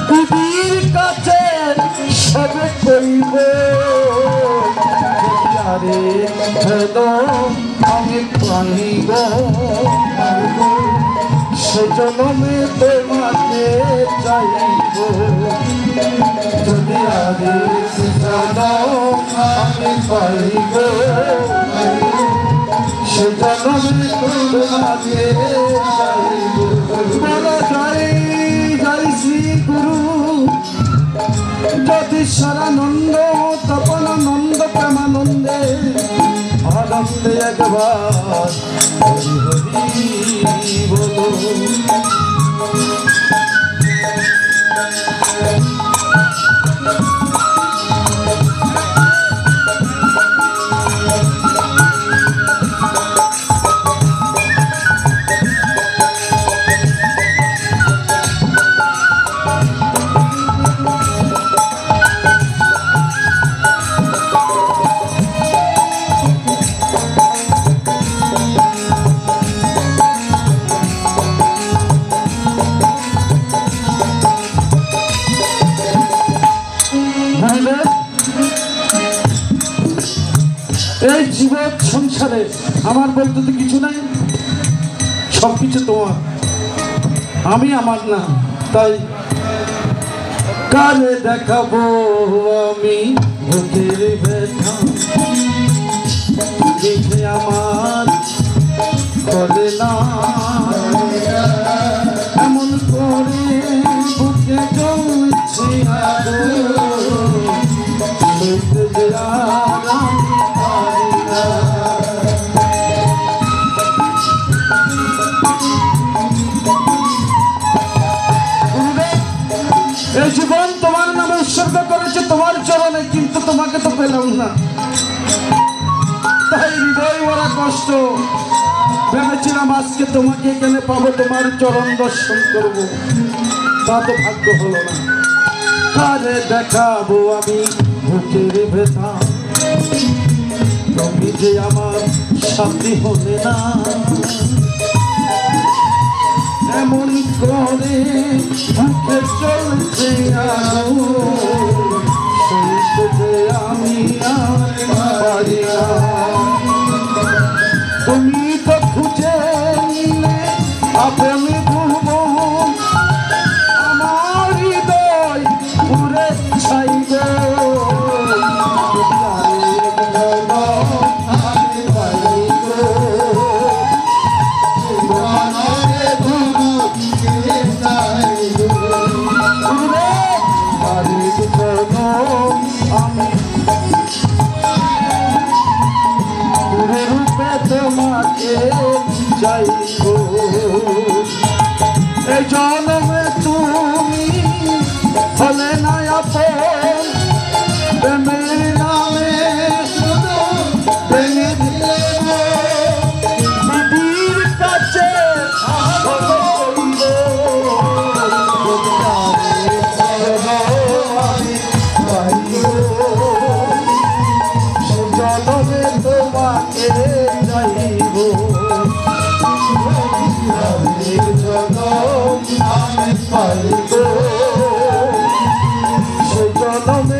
দিদির কাছে সবে কইব আরে আমি পাইব সেজন্যে তোমাকে চাইব যদি আরে আমি পাইব সেজন্যে তোমাকে চাইব। বলা যায় জয় শ্রী গুরু জ্যোতিষানন্দ তপনানন্দ প্রেমানন্দে আনন্দে একবার হরি হরি বলো। এই জীবন সংসারে আমার বলতে তো কিছু নাই, সবকিছু তোমার, আমি আমার না। তাই কালে দেখাবো আমি বুকের ব্যথা, দেখে আমার করে না এমন করে বুকে জ্বলছে এই জীবন তোমার নামে উৎসর্গ করেছে তোমার চরণে, কিন্তু তোমাকে তো পেলাম না। তাই হৃদয় বড় কষ্ট, ভেবেছিলাম আজকে তোমাকে এখানে পাবো, তোমার চরণ দর্শন করবো, তা তো ভাগ্য হলো না। কারে দেখাবো আমি বুকের ব্যথা, তুমি যে আমার সাথী হলে না এমন করে বুকে চলছে আমি আর পারি না। তুমি তো খুঁজে নিলে আপনি ঘুরবো আমার হৃদয় পুরে ছাইব, এই জন্মে তুমি হলে না আপন, প্রেমের নামে ভেঙে দিলে দিদির কাছে জন্মে তোমাকে চাইব, আমি পাইব সে জন্মে